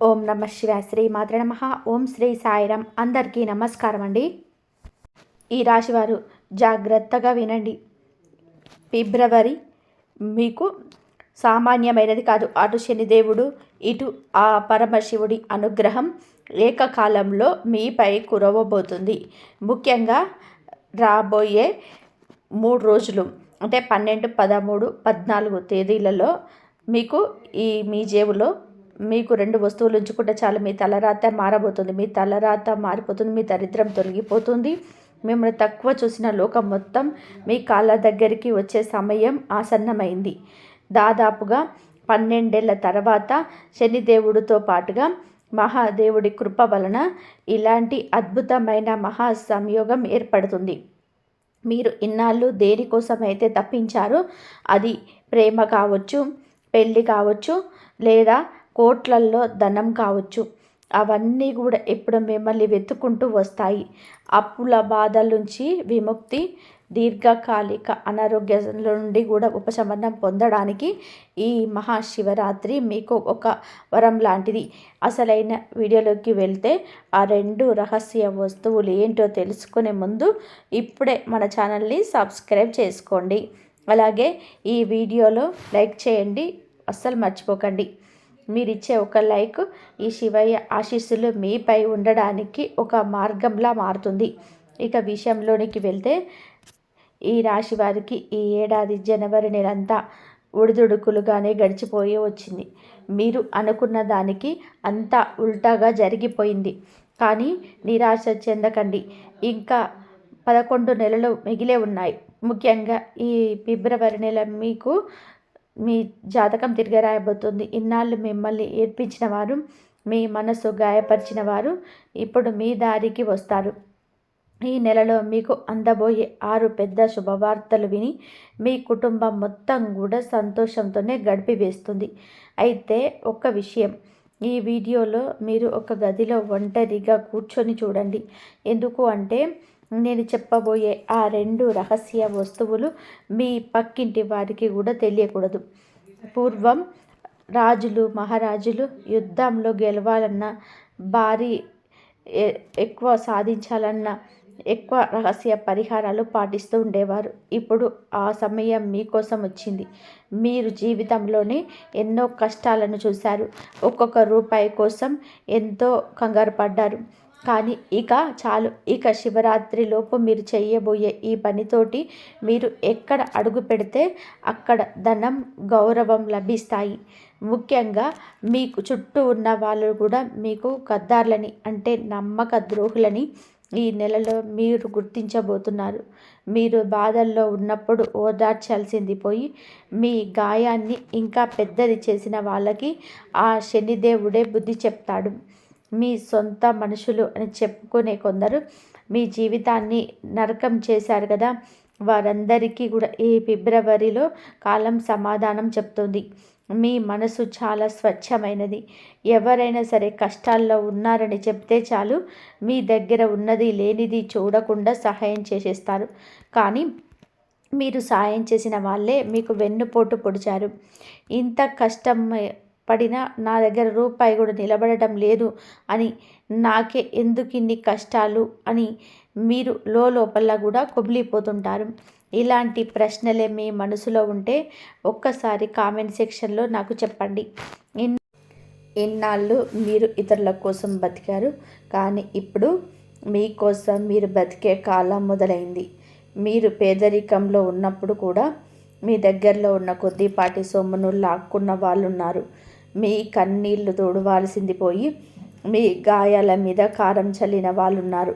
ఓం నమ శివాయ. శ్రీ మాత్రే నమః. ఓం శ్రీ సాయిరాం. అందరికీ నమస్కారం అండి. ఈ రాశివారు జాగ్రత్తగా వినండి. ఫిబ్రవరి మీకు సామాన్యమైనది కాదు. అటు శనిదేవుడు, ఇటు ఆ పరమశివుడి అనుగ్రహం ఏకకాలంలో మీపై కురవబోతుంది. ముఖ్యంగా రాబోయే 3 రోజులు అంటే 12, 13, 14 తేదీలలో మీకు మీ జేబులో మీకు 2 వస్తువులు ఉంచుకుంటే చాలు. మీ తలరాత మారబోతుంది. మీ తలరాత మారిపోతుంది. మీ దరిద్రం తొలగిపోతుంది. మిమ్మల్ని తక్కువ చూసిన లోకం మొత్తం మీ కాళ్ళ దగ్గరికి వచ్చే సమయం ఆసన్నమైంది. దాదాపుగా 12 ఏళ్ల తర్వాత శనిదేవుడితో పాటుగా మహాదేవుడి కృప వలన ఇలాంటి అద్భుతమైన మహా సంయోగం ఏర్పడుతుంది. మీరు ఇన్నాళ్ళు దేనికోసమైతే తప్పించారో అది ప్రేమ కావచ్చు, పెళ్ళి కావచ్చు, లేదా కోట్లల్లో ధనం కావచ్చు, అవన్నీ కూడా ఇప్పుడు మిమ్మల్ని వెతుక్కుంటూ వస్తాయి. అప్పుల బాధల నుంచి విముక్తి, దీర్ఘకాలిక అనారోగ్యాల నుండి కూడా ఉపశమనం పొందడానికి ఈ మహాశివరాత్రి మీకు ఒక వరం లాంటిది. అసలైన వీడియోలోకి వెళ్తే ఆ 2 రహస్య వస్తువులు ఏంటో తెలుసుకునే ముందు ఇప్పుడే మన ఛానల్ని సబ్స్క్రైబ్ చేసుకోండి. అలాగే ఈ వీడియోలో లైక్ చేయండి, అస్సలు మర్చిపోకండి. మీరిచ్చే ఒక లైక్ ఈ శివయ్య ఆశీస్సులు మీపై ఉండడానికి ఒక మార్గంలా మారుతుంది. ఇక విషయంలోనికి వెళ్తే ఈ రాశి వారికి ఈ ఏడాది జనవరి నెలంతా ఉడిదుడుకులుగానే గడిచిపోయి వచ్చింది. మీరు అనుకున్న దానికి అంతా ఉల్టాగా జరిగిపోయింది. కానీ నిరాశ చెందకండి. ఇంకా 11 నెలలు మిగిలే ఉన్నాయి. ముఖ్యంగా ఈ ఫిబ్రవరి నెల మీకు మీ జాతకం తిరిగి రాయబోతుంది. ఇన్నాళ్ళు మిమ్మల్ని ఏడ్పించిన వారు, మీ మనసు గాయపరిచిన వారు ఇప్పుడు మీ దారికి వస్తారు. ఈ నెలలో మీకు అందబోయే 6 పెద్ద శుభవార్తలు విని మీ కుటుంబం మొత్తం కూడా సంతోషంతోనే గడిపివేస్తుంది. అయితే ఒక్క విషయం, ఈ వీడియోలో మీరు ఒక గదిలో ఒంటరిగా కూర్చొని చూడండి. ఎందుకు అంటే నేను చెప్పబోయే ఆ 2 రహస్య వస్తువులు మీ పక్కింటి వారికి కూడా తెలియకూడదు. పూర్వం రాజులు, మహారాజులు యుద్ధంలో గెలవాలన్నా, భారీ ఎక్కువ సాధించాలన్నా ఎక్కువ రహస్య పరిహారాలు పాటిస్తూ ఉండేవారు. ఇప్పుడు ఆ సమయం మీకోసం వచ్చింది. మీరు జీవితంలోనే ఎన్నో కష్టాలను చూశారు. ఒక్కొక్క రూపాయి కోసం ఎంతో కంగారు పడ్డారు. కానీ ఇక చాలు. ఇక శివరాత్రి లోపు మీరు చేయబోయే ఈ పనితోటి మీరు ఎక్కడ అడుగు పెడితే అక్కడ ధనం, గౌరవం లభిస్తాయి. ముఖ్యంగా మీకు చుట్టూ ఉన్న వాళ్ళు కూడా మీకు గద్దార్లని అంటే నమ్మక ద్రోహులని ఈ నెలలో మీరు గుర్తించబోతున్నారు. మీరు బాధల్లో ఉన్నప్పుడు ఓదార్చాల్సింది పోయి మీ గాయాన్ని ఇంకా పెద్దది చేసిన వాళ్ళకి ఆ శనిదేవుడే బుద్ధి చెప్తాడు. మీ సొంత మనుషులు అని చెప్పుకునే కొందరు మీ జీవితాన్ని నరకం చేశారు కదా, వారందరికీ కూడా ఈ ఫిబ్రవరిలో కాలం సమాధానం చెప్తుంది. మీ మనసు చాలా స్వచ్ఛమైనది. ఎవరైనా సరే కష్టాల్లో ఉన్నారని చెప్తే చాలు, మీ దగ్గర ఉన్నది లేనిది చూడకుండా సహాయం చేసేస్తారు. కానీ మీరు సాయం చేసిన వాళ్ళే మీకు వెన్నుపోటు పొడిచారు. ఇంత కష్టం పడినా నా దగ్గర రూపాయి కూడా నిలబడటం లేదు అని, నాకే ఎందుకు ఇన్ని కష్టాలు అని మీరు లోపల కూడా కుమిలిపోతుంటారు. ఇలాంటి ప్రశ్నలే మీ మనసులో ఉంటే ఒక్కసారి కామెంట్ సెక్షన్లో నాకు చెప్పండి. ఇన్నాళ్ళు మీరు ఇతరుల కోసం బతికారు, కానీ ఇప్పుడు మీకోసం మీరు బతికే కాలం మొదలైంది. మీరు పేదరికంలో ఉన్నప్పుడు కూడా మీ దగ్గరలో ఉన్న కొద్దిపాటి సొమ్మును లాక్కున్న వాళ్ళు ఉన్నారు. మీ కన్నీళ్లు తోడవాల్సింది పోయి మీ గాయాల మీద కారం చల్లిన వాళ్ళు ఉన్నారు.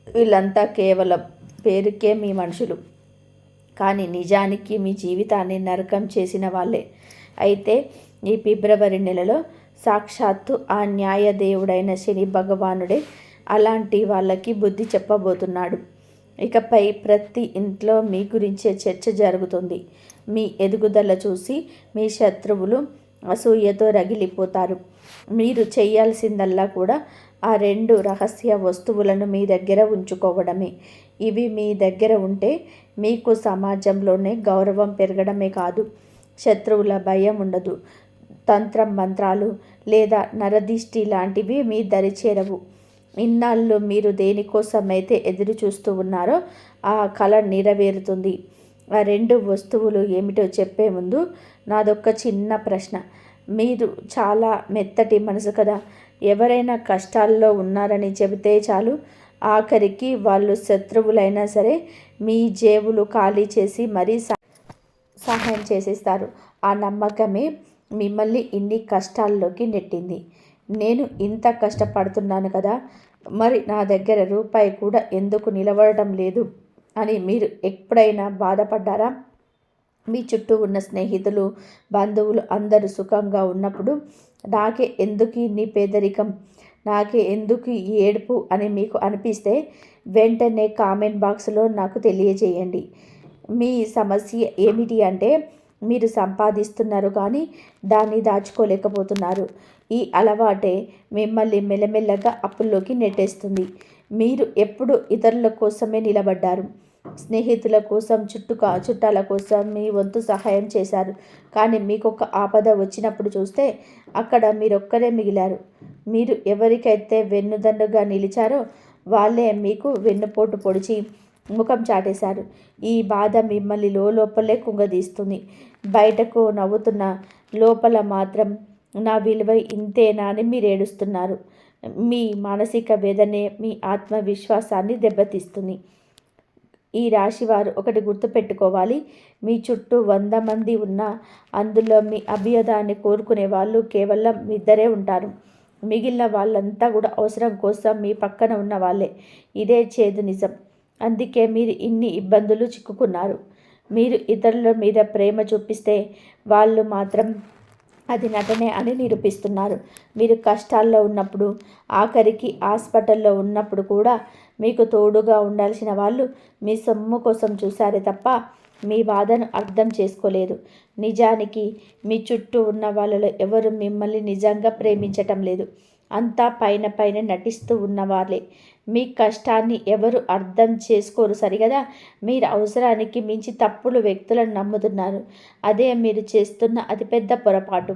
వీళ్ళంతా కేవలం పేరుకే మీ మనుషులు, కానీ నిజానికి మీ జీవితాన్ని నరకం చేసిన వాళ్ళే. అయితే ఈ ఫిబ్రవరి నెలలో సాక్షాత్తు ఆ న్యాయదేవుడైన శని భగవానుడే అలాంటి వాళ్ళకి బుద్ధి చెప్పబోతున్నాడు. ఇకపై ప్రతి ఇంట్లో మీ గురించే చర్చ జరుగుతుంది. మీ ఎదుగుదల చూసి మీ శత్రువులు అసూయతో రగిలిపోతారు. మీరు చేయాల్సిందల్లా కూడా ఆ 2 రహస్య వస్తువులను మీ దగ్గర ఉంచుకోవడమే. ఇవి మీ దగ్గర ఉంటే మీకు సమాజంలోనే గౌరవం పెరగడమే కాదు, శత్రువుల భయం ఉండదు. తంత్రం మంత్రాలు లేదా నరదిష్టి లాంటివి మీ దరి చేరవు. ఇన్నాళ్ళు మీరు దేనికోసమైతే ఎదురు చూస్తూ ఉన్నారో ఆ కళ నెరవేరుతుంది. ఆ 2 వస్తువులు ఏమిటో చెప్పే ముందు నాదొక్క చిన్న ప్రశ్న. మీరు చాలా మెత్తటి మనసు కదా. ఎవరైనా కష్టాల్లో ఉన్నారని చెబితే చాలు, ఆఖరికి వాళ్ళు శత్రువులైనా సరే మీ జేబులు ఖాళీ చేసి మరీ సహాయం చేసేస్తారు. ఆ నమ్మకమే మిమ్మల్ని ఇన్ని కష్టాల్లోకి నెట్టింది. నేను ఇంత కష్టపడుతున్నాను కదా, మరి నా దగ్గర రూపాయి కూడా ఎందుకు నిలబడటం లేదు అని మీరు ఎప్పుడైనా బాధపడ్డారా? మీ చుట్టూ ఉన్న స్నేహితులు, బంధువులు అందరూ సుఖంగా ఉన్నప్పుడు నాకే ఎందుకు ఇన్ని పేదరికం, నాకే ఎందుకు ఈ ఏడుపు అని మీకు అనిపిస్తే వెంటనే కామెంట్ బాక్స్లో నాకు తెలియజేయండి. మీ సమస్య ఏమిటి అంటే మీరు సంపాదిస్తున్నారు కానీ దాన్ని దాచుకోలేకపోతున్నారు. ఈ అలవాటే మిమ్మల్ని మెల్లమెల్లగా అప్పుల్లోకి నెట్టేస్తుంది. మీరు ఎప్పుడు ఇతరుల కోసమే నిలబడ్డారు. స్నేహితుల కోసం, చుట్టాల కోసం మీ వంతు సహాయం చేశారు. కానీ మీకొక ఆపద వచ్చినప్పుడు చూస్తే అక్కడ మీరొక్కరే మిగిలారు. మీరు ఎవరికైతే వెన్నుదన్నుగా నిలిచారో వాళ్ళే మీకు వెన్నుపోటు పొడిచి ముఖం చాటేశారు. ఈ బాధ మిమ్మల్ని లోపలే కుంగదీస్తుంది. బయటకు నవ్వుతున్న లోపల మాత్రం నా విలువ ఇంతేనా అని మీరు ఏడుస్తున్నారు. మీ మానసిక వేదనే మీ ఆత్మవిశ్వాసాన్ని దెబ్బతీస్తుంది. ఈ రాశివారు ఒకటి గుర్తుపెట్టుకోవాలి. మీ చుట్టూ 100 మంది ఉన్నా అందులో మీ అభ్యుదయాన్ని కోరుకునే వాళ్ళు కేవలం ఇద్దరే ఉంటారు. మిగిలిన వాళ్ళంతా కూడా అవసరం కోసం మీ పక్కన ఉన్న వాళ్ళే. ఇదే చేదు నిజం. అందుకే మీరు ఇన్ని ఇబ్బందులు చిక్కుకున్నారు. మీరు ఇతరుల మీద ప్రేమ చూపిస్తే వాళ్ళు మాత్రం అది నటనే అని నిరూపిస్తున్నారు. మీరు కష్టాల్లో ఉన్నప్పుడు, ఆఖరికి హాస్పిటల్లో ఉన్నప్పుడు కూడా మీకు తోడుగా ఉండాల్సిన వాళ్ళు మీ సొమ్ము కోసం చూశారే తప్ప మీ బాధను అర్థం చేసుకోలేదు. నిజానికి మీ చుట్టూ ఉన్న వాళ్ళలో ఎవరు మిమ్మల్ని నిజంగా ప్రేమించటం లేదు. అంతా పైన నటిస్తూ ఉన్నవాళ్ళే. మీ కష్టాన్ని ఎవరు అర్థం చేసుకోరు సరిగదా. మీరు అవసరానికి మించి తప్పుడు వ్యక్తులను నమ్ముతున్నారు. అదే మీరు చేస్తున్న అతిపెద్ద పొరపాటు.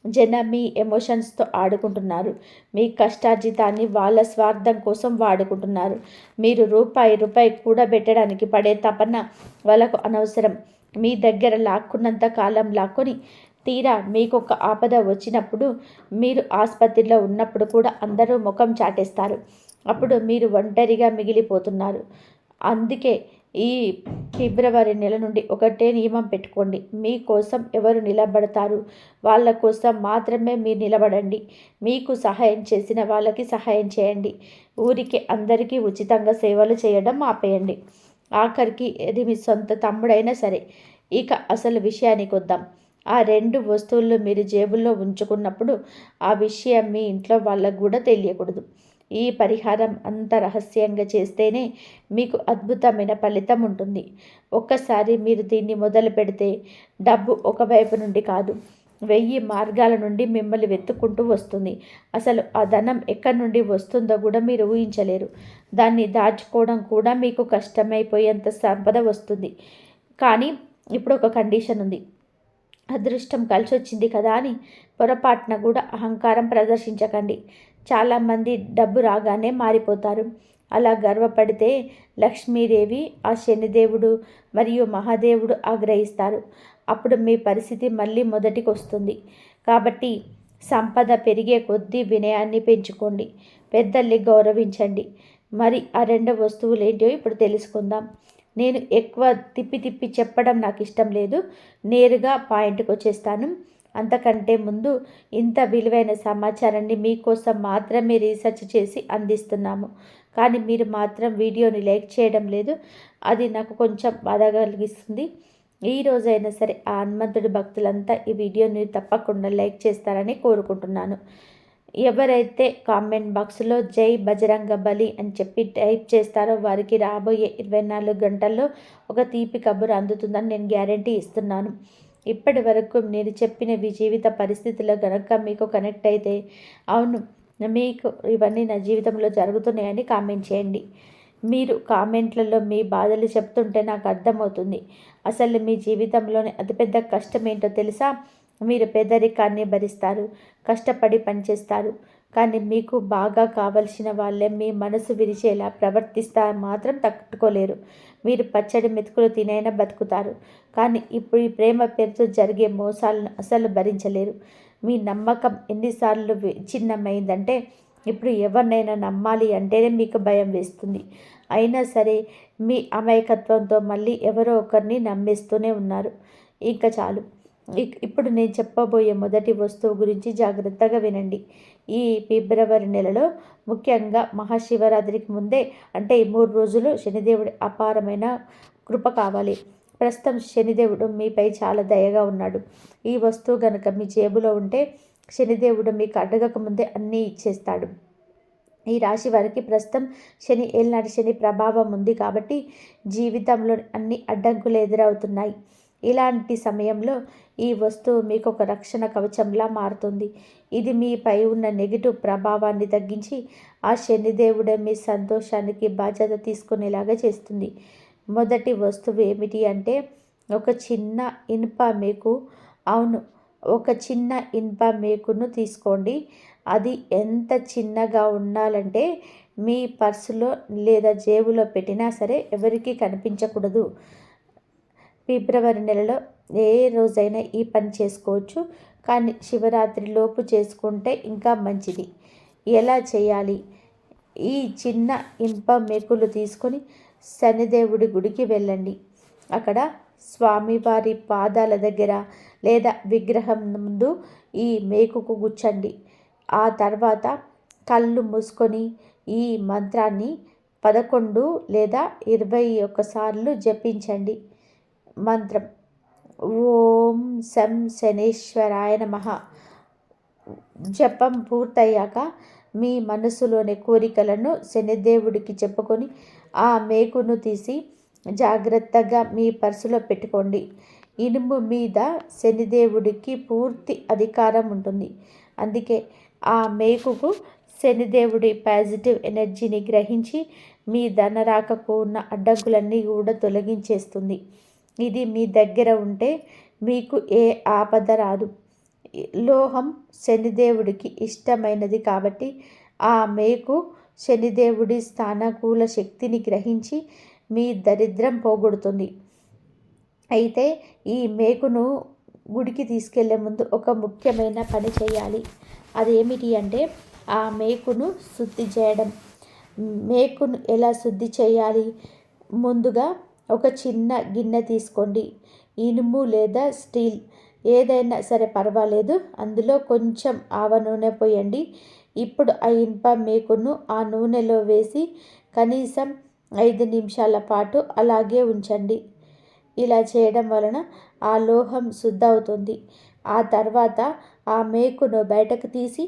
జనం మీ ఎమోషన్స్తో ఆడుకుంటున్నారు. మీ కష్టార్జితాన్ని వాళ్ళ స్వార్థం కోసం వాడుకుంటున్నారు. మీరు రూపాయి కూడా పెట్టడానికి పడే తపన వాళ్ళకు అనవసరం. మీ దగ్గర లాక్కున్నంత కాలం లాక్కొని తీరా మీకొక ఆపద వచ్చినప్పుడు, మీరు ఆసుపత్రిలో ఉన్నప్పుడు కూడా అందరూ ముఖం చాటేస్తారు. అప్పుడు మీరు ఒంటరిగా మిగిలిపోతున్నారు. అందుకే ఈ ఫిబ్రవరి నెల నుండి ఒకటే నియమం పెట్టుకోండి. మీకోసం ఎవరు నిలబడతారు వాళ్ళ కోసం మాత్రమే మీరు నిలబడండి. మీకు సహాయం చేసిన వాళ్ళకి సహాయం చేయండి. ఊరికి అందరికీ ఉచితంగా సేవలు చేయడం ఆపేయండి. ఆఖరికి అది మీ సొంత తమ్ముడైనా సరే. ఇక అసలు విషయానికి వద్దాం. ఆ 2 వస్తువులు మీరు జేబుల్లో ఉంచుకున్నప్పుడు ఆ విషయం మీ ఇంట్లో వాళ్ళకు కూడా తెలియకూడదు. ఈ పరిహారం అంత రహస్యంగా చేస్తేనే మీకు అద్భుతమైన ఫలితం ఉంటుంది. ఒక్కసారి మీరు దీన్ని మొదలు పెడితే డబ్బు ఒకవైపు నుండి కాదు, 1000 మార్గాల నుండి మిమ్మల్ని వెతుక్కుంటూ వస్తుంది. అసలు ఆ ధనం ఎక్కడి నుండి వస్తుందో కూడా మీరు ఊహించలేరు. దాన్ని దాచుకోవడం కూడా మీకు కష్టమైపోయేంత సంపద వస్తుంది. కానీ ఇప్పుడు ఒక కండిషన్ ఉంది. అదృష్టం కలిసొచ్చింది కదా అని పొరపాటున కూడా అహంకారం ప్రదర్శించకండి. చాలామంది డబ్బు రాగానే మారిపోతారు. అలా గర్వపడితే లక్ష్మీదేవి, ఆ శనిదేవుడు మరియు మహాదేవుడు ఆగ్రహిస్తారు. అప్పుడు మీ పరిస్థితి మళ్ళీ మొదటికి వస్తుంది. కాబట్టి సంపద పెరిగే కొద్దీ వినయాన్ని పెంచుకోండి. పెద్దల్ని గౌరవించండి. మరి ఆ 2 వస్తువులు ఏంటో ఇప్పుడు తెలుసుకుందాం. నేను ఎక్కువ తిప్పి చెప్పడం నాకు ఇష్టం లేదు. నేరుగా పాయింట్కి వచ్చేస్తాను. అంతకంటే ముందు ఇంత విలువైన సమాచారాన్ని మీకోసం మాత్రమే రీసెర్చ్ చేసి అందిస్తున్నాము. కానీ మీరు మాత్రం వీడియోని లైక్ చేయడం లేదు. అది నాకు కొంచెం బాధ కలిగిస్తుంది. ఈ రోజైనా సరే ఆ హనుమంతుడి భక్తులంతా ఈ వీడియోని తప్పకుండా లైక్ చేస్తారని కోరుకుంటున్నాను. ఎవరైతే కామెంట్ బాక్స్లో జై బజరంగ బలి అని చెప్పి టైప్ చేస్తారో వారికి రాబోయే 24 గంటల్లో ఒక తీపి కబురు అందుతుందని నేను గ్యారంటీ ఇస్తున్నాను. ఇప్పటి వరకు నేను చెప్పిన మీ జీవిత పరిస్థితుల్లో కనుక మీకు కనెక్ట్ అయితే, అవును మీకు ఇవన్నీ నా జీవితంలో జరుగుతున్నాయని కామెంట్ చేయండి. మీరు కామెంట్లలో మీ బాధలు చెప్తుంటే నాకు అర్థమవుతుంది. అసలు మీ జీవితంలోని అతిపెద్ద కష్టం ఏంటో తెలుసా? మీరు పేదరికాన్ని భరిస్తారు, కష్టపడి పనిచేస్తారు. కానీ మీకు బాగా కావలసిన వాళ్ళే మీ మనసు విరిచేలా ప్రవర్తిస్తా మాత్రం తట్టుకోలేరు. మీరు పచ్చడి మెతుకులు తినైనా బతుకుతారు. కానీ ఇప్పుడు ఈ ప్రేమ పేరుతో జరిగే మోసాలను అసలు భరించలేరు. మీ నమ్మకం ఎన్నిసార్లు విచ్ఛిన్నమైందంటే ఇప్పుడు ఎవరినైనా నమ్మాలి అంటేనే మీకు భయం వేస్తుంది. అయినా సరే మీ అమాయకత్వంతో మళ్ళీ ఎవరో ఒకరిని నమ్మేస్తూనే ఉన్నారు. ఇంకా చాలు. ఇప్పుడు నేను చెప్పబోయే మొదటి వస్తువు గురించి జాగ్రత్తగా వినండి. ఈ ఫిబ్రవరి నెలలో ముఖ్యంగా మహాశివరాత్రికి ముందే అంటే ఈ 3 రోజులు శనిదేవుడి అపారమైన కృప కావాలి. ప్రస్తుతం శనిదేవుడు మీపై చాలా దయగా ఉన్నాడు. ఈ వస్తువు గనుక మీ జేబులో ఉంటే శనిదేవుడు మీకు అడగక ముందే అన్నీ ఇచ్చేస్తాడు. ఈ రాశి వారికి ప్రస్తుతం శని ఏలినాటి శని ప్రభావం ఉంది కాబట్టి జీవితంలో అన్ని అడ్డంకులు ఎదురవుతున్నాయి. ఇలాంటి సమయంలో ఈ వస్తువు మీకు ఒక రక్షణ కవచంలా మారుతుంది. ఇది మీపై ఉన్న నెగిటివ్ ప్రభావాన్ని తగ్గించి ఆ శనిదేవుడే మీ సంతోషానికి బాధ్యత తీసుకునేలాగా చేస్తుంది. మొదటి వస్తువు ఏమిటి అంటే ఒక చిన్న ఇనుప మేకు. అవును, ఒక చిన్న ఇనుప మేకును తీసుకోండి. అది ఎంత చిన్నగా ఉండాలంటే మీ పర్సులో లేదా జేబులో పెట్టినా సరే ఎవరికీ కనిపించకూడదు. ఫిబ్రవరి నెలలో ఏ రోజైనా ఈ పని చేసుకోవచ్చు, కానీ శివరాత్రి లోపు చేసుకుంటే ఇంకా మంచిది. ఎలా చేయాలి? ఈ చిన్న ఇనుప మేకులు తీసుకొని శనిదేవుడి గుడికి వెళ్ళండి. అక్కడ స్వామివారి పాదాల దగ్గర లేదా విగ్రహం ముందు ఈ మేకుకు గుచ్చండి. ఆ తర్వాత కళ్ళు మూసుకొని ఈ మంత్రాన్ని 11 లేదా 21 సార్లు జపించండి. మంత్రం: ఓం శం శనేశ్వరాయ నమః. జపం పూర్తయ్యాక మీ మనసులోని కోరికలను శనిదేవుడికి చెప్పుకొని ఆ మేకును తీసి జాగ్రత్తగా మీ పర్సులో పెట్టుకోండి. ఇనుము మీద శనిదేవుడికి పూర్తి అధికారం ఉంటుంది. అందుకే ఆ మేకుకు శనిదేవుడి పాజిటివ్ ఎనర్జీని గ్రహించి మీ ధనరాకకు ఉన్న అడ్డంకులన్నీ కూడా తొలగించేస్తుంది. ఇది మీ దగ్గర ఉంటే మీకు ఏ ఆపద రాదు. లోహం శనిదేవుడికి ఇష్టమైనది కాబట్టి ఆ మేకు శనిదేవుడి స్థానకూల శక్తిని గ్రహించి మీ దరిద్రం పోగొడుతుంది. అయితే ఈ మేకును గుడికి తీసుకెళ్లే ముందు ఒక ముఖ్యమైన పని చేయాలి. అదేమిటి అంటే ఆ మేకును శుద్ధి చేయడం. మేకును ఎలా శుద్ధి చేయాలి? ముందుగా ఒక చిన్న గిన్నె తీసుకోండి. ఇనుము లేదా స్టీల్ ఏదైనా సరే పర్వాలేదు. అందులో కొంచెం ఆవ నూనె పోయండి. ఇప్పుడు ఆ ఇనుప మేకును ఆ నూనెలో వేసి కనీసం 5 నిమిషాల పాటు అలాగే ఉంచండి. ఇలా చేయడం వలన ఆ లోహం శుద్ధి అవుతుంది. ఆ తర్వాత ఆ మేకును బయటకు తీసి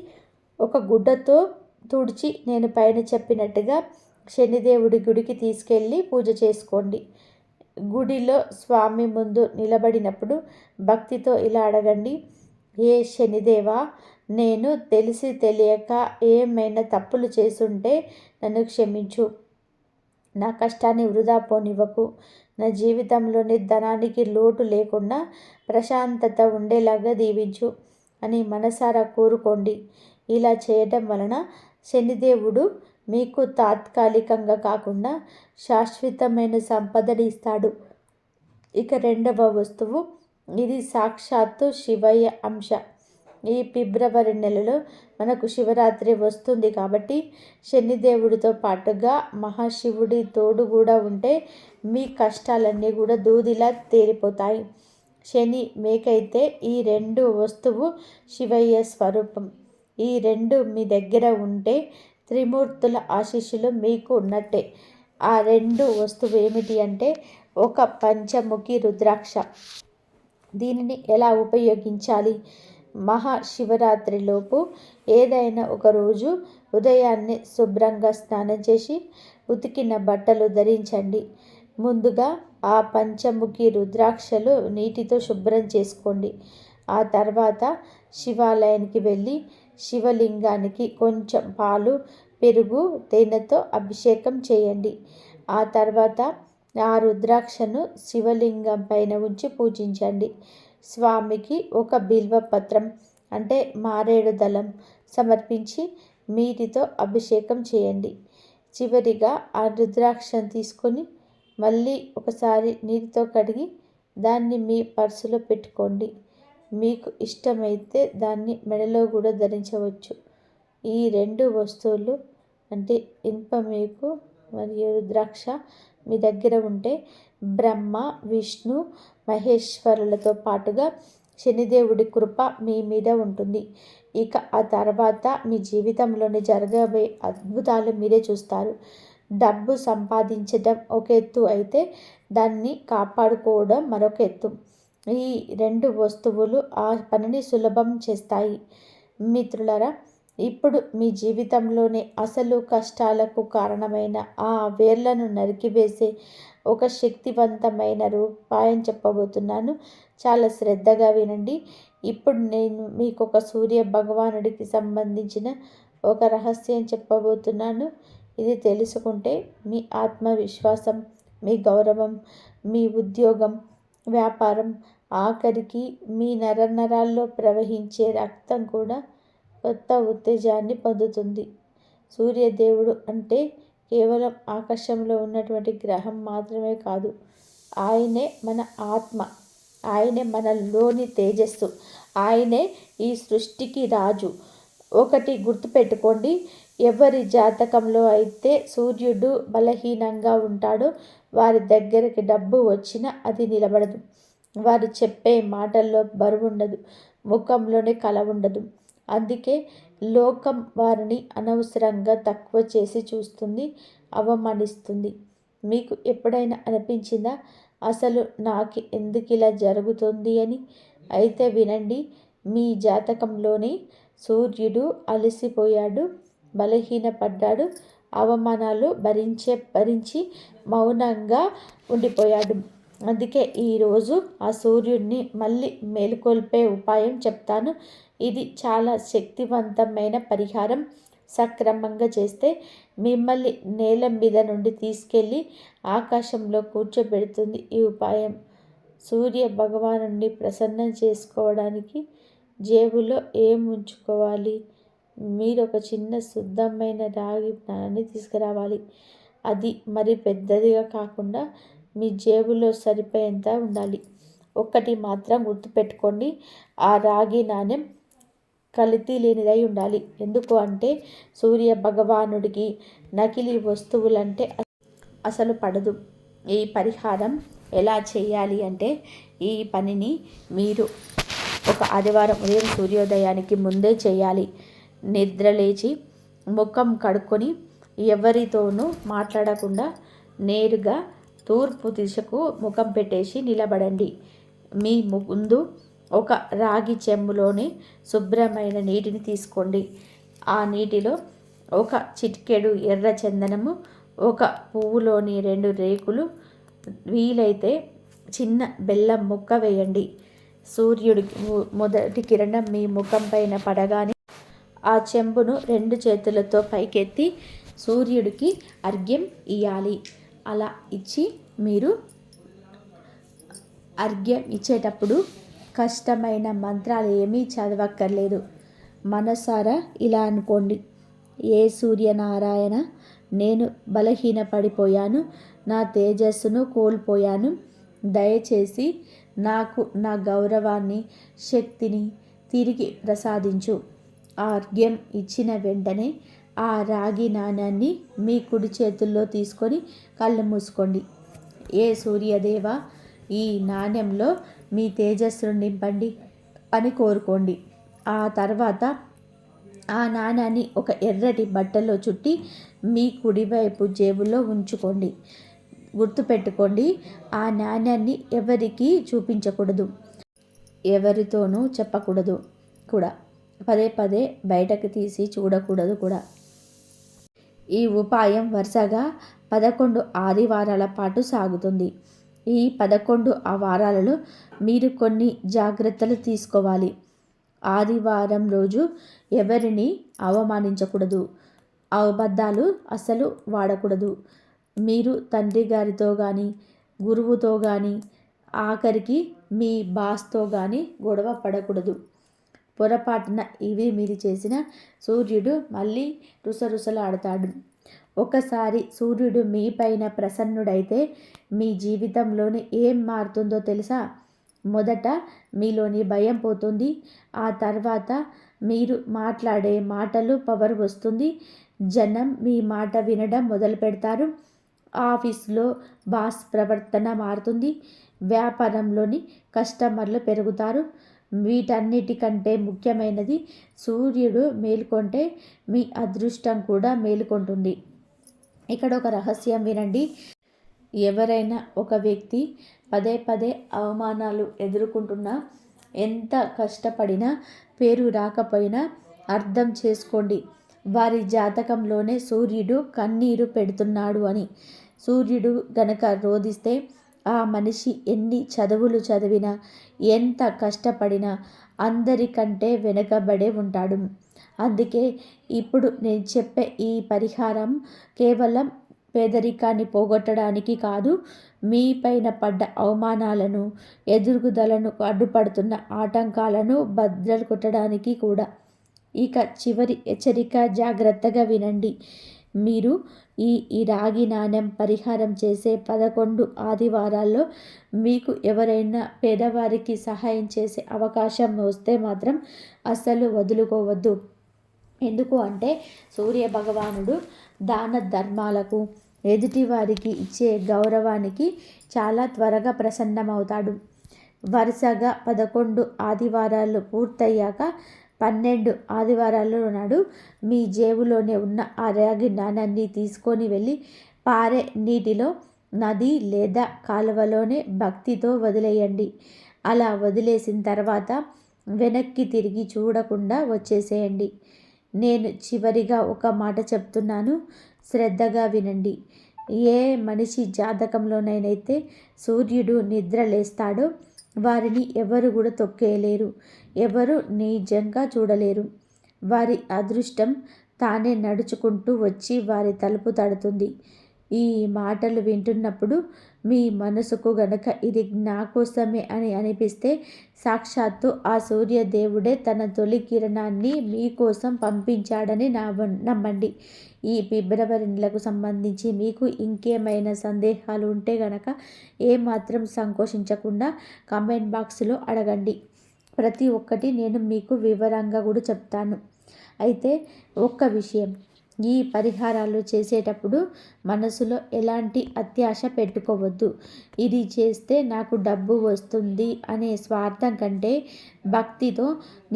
ఒక గుడ్డతో తుడిచి నేను పైన చెప్పినట్టుగా శనిదేవుడి గుడికి తీసుకెళ్ళి పూజ చేసుకోండి. గుడిలో స్వామి ముందు నిలబడినప్పుడు భక్తితో ఇలా అడగండి: ఏ శనిదేవా, నేను తెలిసి తెలియక ఏమైనా తప్పులు చేసుంటే నన్ను క్షమించు. నా కష్టాన్ని వృధా పోనివ్వకు. నా జీవితంలోని ధనానికి లోటు లేకుండా ప్రశాంతత ఉండేలాగా దీవించు అని మనసారా కోరుకోండి. ఇలా చేయడం వలన శనిదేవుడు మీకు తాత్కాలికంగా కాకుండా శాశ్వతమైన సంపదని ఇస్తాడు. ఇక రెండవ వస్తువు, ఇది సాక్షాత్తు శివయ్య అంశ. ఈ ఫిబ్రవరి నెలలో మనకు శివరాత్రి వస్తుంది కాబట్టి శనిదేవుడితో పాటుగా మహాశివుడి తోడు కూడా ఉంటే మీ కష్టాలన్నీ కూడా దూదిలా తేలిపోతాయి. శని మేకైతే ఈ 2 వస్తువు శివయ్య స్వరూపం. ఈ 2 మీ దగ్గర ఉంటే త్రిమూర్తుల ఆశీస్సులు మీకు ఉన్నట్టే. ఆ 2 వస్తువు ఏమిటి అంటే ఒక పంచముఖి రుద్రాక్ష. దీనిని ఎలా ఉపయోగించాలి? మహాశివరాత్రిలోపు ఏదైనా ఒక రోజు ఉదయాన్నే శుభ్రంగా స్నానం చేసి ఉతికిన బట్టలు ధరించండి. ముందుగా ఆ పంచముఖి రుద్రాక్షలు నీటితో శుభ్రం చేసుకోండి. ఆ తర్వాత శివాలయానికి వెళ్ళి శివలింగానికి కొంచెం పాలు, పెరుగు, తేనెతో అభిషేకం చేయండి. ఆ తర్వాత ఆ రుద్రాక్షను శివలింగం పైన ఉంచి పూజించండి. స్వామికి ఒక బిల్వపత్రం అంటే మారేడు దళం సమర్పించి నీటితో అభిషేకం చేయండి. చివరిగా ఆ రుద్రాక్షను తీసుకొని మళ్ళీ ఒకసారి నీటితో కడిగి దాన్ని మీ పర్సులో పెట్టుకోండి. మీకు ఇష్టమైతే దాన్ని మెడలో కూడా ధరించవచ్చు. ఈ 2 వస్తువులు అంటే ఇనుప మేకు మరియు రుద్రాక్ష మీ దగ్గర ఉంటే బ్రహ్మ, విష్ణు, మహేశ్వరులతో పాటుగా శనిదేవుడి కృప మీ మీద ఉంటుంది. ఇక ఆ తర్వాత మీ జీవితంలోని జరగబోయే అద్భుతాలు మీరే చూస్తారు. డబ్బు సంపాదించడం ఒక ఎత్తు అయితే దాన్ని కాపాడుకోవడం మరొక ఎత్తు. ఈ 2 వస్తువులు ఆ పనిని సులభం చేస్తాయి. మిత్రులారా, ఇప్పుడు మీ జీవితంలోని అసలు కష్టాలకు కారణమైన ఆ వేర్లను నరికివేసే ఒక శక్తివంతమైన ఉపాయం చెప్పబోతున్నాను. చాలా శ్రద్ధగా వినండి. ఇప్పుడు నేను మీకు ఒక సూర్య భగవానుడికి సంబంధించిన ఒక రహస్యం చెప్పబోతున్నాను. ఇది తెలుసుకుంటే మీ ఆత్మవిశ్వాసం, మీ గౌరవం, మీ ఉద్యోగం, వ్యాపారం, ఆఖరికి మీ నరనరాల్లో ప్రవహించే రక్తం కూడా కొత్త ఉత్తేజాన్ని పొందుతుంది. సూర్యదేవుడు అంటే కేవలం ఆకాశంలో ఉన్నటువంటి గ్రహం మాత్రమే కాదు. ఆయనే మన ఆత్మ, ఆయనే మనలోని తేజస్సు, ఆయనే ఈ సృష్టికి రాజు. ఒకటి గుర్తుపెట్టుకోండి, ఎవరి జాతకంలో అయితే సూర్యుడు బలహీనంగా ఉంటాడో వారి దగ్గరికి డబ్బు వచ్చినా అది నిలబడదు. వారు చెప్పే మాటల్లో బరువుండదు, ముఖంలోనే కళ ఉండదు. అందుకే లోకం వారిని అనవసరంగా తక్కువ చేసి చూస్తుంది, అవమానిస్తుంది. మీకు ఎప్పుడైనా అనిపించిందా అసలు నాకు ఎందుకు ఇలా జరుగుతుంది అని? అయితే వినండి, మీ జాతకంలోని సూర్యుడు అలసిపోయాడు, బలహీనపడ్డాడు, అవమానాలు భరించి మౌనంగా ఉండిపోయాడు. అందుకే ఈరోజు ఆ సూర్యుడిని మళ్ళీ మేలుకొల్పే ఉపాయం చెప్తాను. ఇది చాలా శక్తివంతమైన పరిహారం. సక్రమంగా చేస్తే మిమ్మల్ని నేల మీద నుండి తీసుకెళ్ళి ఆకాశంలో కూర్చోబెడుతుంది ఈ ఉపాయం. సూర్య భగవానుడిని ప్రసన్నం చేసుకోవడానికి జేబులో ఏం ఉంచుకోవాలి? మీరు ఒక చిన్న శుద్ధమైన రాగి నాణాన్ని తీసుకురావాలి. అది మరి పెద్దదిగా కాకుండా మీ జేబులో సరిపోయేంత ఉండాలి. ఒక్కటి మాత్రం గుర్తుపెట్టుకోండి, ఆ రాగి నాణెం కల్తీ లేనిదై ఉండాలి. ఎందుకు అంటే సూర్య భగవానుడికి నకిలీ వస్తువులంటే అసలు పడదు. ఈ పరిహారం ఎలా చేయాలి అంటే, ఈ పనిని మీరు ఒక ఆదివారం ఉదయం సూర్యోదయానికి ముందే చేయాలి. నిద్రలేచి ముఖం కడుక్కొని ఎవరితోనూ మాట్లాడకుండా నేరుగా తూర్పు దిశకు ముఖం పెట్టేసి నిలబడండి. మీ ముందు ఒక రాగి చెంబులోని శుభ్రమైన నీటిని తీసుకోండి. ఆ నీటిలో ఒక చిటికెడు ఎర్ర చందనము, ఒక పువ్వులోని 2 రేకులు, వీలైతే చిన్న బెల్లం ముక్క వేయండి. సూర్యుడికి మొదటి కిరణం మీ ముఖం పైన పడగానే ఆ చెంబును 2 చేతులతో పైకెత్తి సూర్యుడికి అర్ఘ్యం ఇయ్యాలి. అలా ఇచ్చి మీరు అర్ఘ్యం ఇచ్చేటప్పుడు కష్టమైన మంత్రాలు ఏమీ చదవక్కర్లేదు. మనసారా ఇలా అనుకోండి, ఏ సూర్యనారాయణ, నేను బలహీనపడిపోయాను, నా తేజస్సును కోల్పోయాను. దయచేసి నాకు నా గౌరవాన్ని, శక్తిని తిరిగి ప్రసాదించు. ఆ అర్ఘ్యం ఇచ్చిన వెంటనే ఆ రాగి నాణ్యాన్ని మీ కుడి చేతుల్లో తీసుకొని కళ్ళు మూసుకోండి. ఏ సూర్యదేవ, ఈ నాణ్యంలో మీ తేజస్సును నింపండి అని కోరుకోండి. ఆ తర్వాత ఆ నాణ్యాన్ని ఒక ఎర్రటి బట్టలో చుట్టి మీ కుడివైపు జేబులో ఉంచుకోండి. గుర్తుపెట్టుకోండి, ఆ నాణ్యాన్ని ఎవరికీ చూపించకూడదు, ఎవరితోనూ చెప్పకూడదు కూడా. పదే పదే బయటకు తీసి చూడకూడదు కూడా. ఈ ఉపాయం వరుసగా 11 ఆదివారాల పాటు సాగుతుంది. ఈ 11 వారాలలో మీరు కొన్ని జాగ్రత్తలు తీసుకోవాలి. ఆదివారం రోజు ఎవరిని అవమానించకూడదు, అబద్ధాలు అస్సలు వాడకూడదు. మీరు తండ్రి గారితో కానీ, గురువుతో కానీ ఆఖరికి మీ బాస్తో కానీ గొడవ పడకూడదు. పొరపాటున ఇవి మీరు చేసిన సూర్యుడు మళ్ళీ రుసరుసలాడతాడు. ఒకసారి సూర్యుడు మీ పైన ప్రసన్నుడైతే మీ జీవితంలోని ఏం మారుతుందో తెలుసా? మొదట మీలోని భయం పోతుంది. ఆ తర్వాత మీరు మాట్లాడే మాటలు పవర్ వస్తుంది. జనం మీ మాట వినడం మొదలు పెడతారు. ఆఫీస్లో బాస్ ప్రవర్తన మారుతుంది. వ్యాపారంలోని కస్టమర్లు పెరుగుతారు. వీటన్నిటికంటే ముఖ్యమైనది, సూర్యుడు మేల్కొంటే మీ అదృష్టం కూడా మేలుకొంటుంది. ఇక్కడ ఒక రహస్యం వినండి. ఎవరైనా ఒక వ్యక్తి పదే పదే అవమానాలు ఎదుర్కొంటున్నా, ఎంత కష్టపడినా పేరు రాకపోయినా అర్థం చేసుకోండి, వారి జాతకంలోనే సూర్యుడు కన్నీరు పెడుతున్నాడు అని. సూర్యుడు గనక రోదిస్తే ఆ మనిషి ఎన్ని చదువులు చదివినా, ఎంత కష్టపడినా అందరికంటే వెనుకబడే ఉంటాడు. అందుకే ఇప్పుడు నేను చెప్పే ఈ పరిహారం కేవలం పేదరికాన్ని పోగొట్టడానికి కాదు, మీ పైన పడ్డ అవమానాలను, ఎదుగుదలను అడ్డుపడుతున్న ఆటంకాలను బద్దలు కొట్టడానికి కూడా. ఇక చివరి హెచ్చరిక, జాగ్రత్తగా వినండి. మీరు ఈ రాగి నాణెం పరిహారం చేసే 11 ఆదివారాల్లో మీకు ఎవరైనా పేదవారికి సహాయం చేసే అవకాశం వస్తే మాత్రం అస్సలు వదులుకోవద్దు. ఎందుకు అంటే సూర్య భగవానుడు దాన ధర్మాలకు, ఎదుటివారికి ఇచ్చే గౌరవానికి చాలా త్వరగా ప్రసన్నమవుతాడు. వరుసగా 11 ఆదివారాలు పూర్తయ్యాక 12 ఆదివారాలు నాడు మీ జేబులోనే ఉన్న ఆ రాగి నాణాన్ని తీసుకొని వెళ్ళి పారే నీటిలో, నది లేదా కాలువలోనే భక్తితో వదిలేయండి. అలా వదిలేసిన తర్వాత వెనక్కి తిరిగి చూడకుండా వచ్చేసేయండి. నేను చివరిగా ఒక మాట చెప్తున్నాను, శ్రద్ధగా వినండి. ఏ మనిషి జాతకంలోనైతే సూర్యుడు నిద్ర లేస్తాడో వారిని ఎవరు కూడా తొక్కేయలేరు, ఎవరు నిజంగా చూడలేరు. వారి అదృష్టం తానే నడుచుకుంటూ వచ్చి వారి తలుపు తడుతుంది. ఈ మాటలు వింటున్నప్పుడు మీ మనసుకు గనక ఇది నా కోసమే అని అనిపిస్తే, సాక్షాత్తు ఆ సూర్యదేవుడే తన తొలి కిరణాన్ని మీకోసం పంపించాడని నమ్మండి. ఈ ఫిబ్రవరి నెలకు సంబంధించి మీకు ఇంకేమైనా సందేహాలు ఉంటే గనక ఏమాత్రం సంకోచించకుండా కామెంట్ బాక్స్లో అడగండి. ప్రతి ఒక్కటి నేను మీకు వివరంగా కూడా చెప్తాను. అయితే ఒక్క విషయం, ఈ పరిహారాలు చేసేటప్పుడు మనసులో ఎలాంటి అత్యాశ పెట్టుకోవద్దు. ఇది చేస్తే నాకు డబ్బు వస్తుంది అనే స్వార్థం కంటే భక్తితో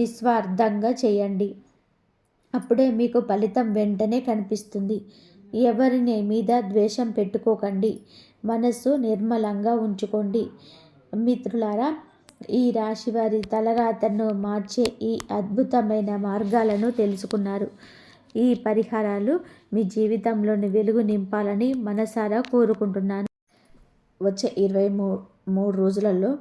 నిస్వార్థంగా చేయండి. అప్పుడే మీకు ఫలితం వెంటనే కనిపిస్తుంది. ఎవరిని మీద ద్వేషం పెట్టుకోకండి. మనస్సు నిర్మలంగా ఉంచుకోండి. మిత్రులారా, ఈ రాశి వారి తలరాతను మార్చే ఈ అద్భుతమైన మార్గాలను తెలుసుకున్నారు. ఈ పరిహారాలు మీ జీవితంలోని వెలుగు నింపాలని మనసారా కోరుకుంటున్నాను. వచ్చే 23 రోజులలో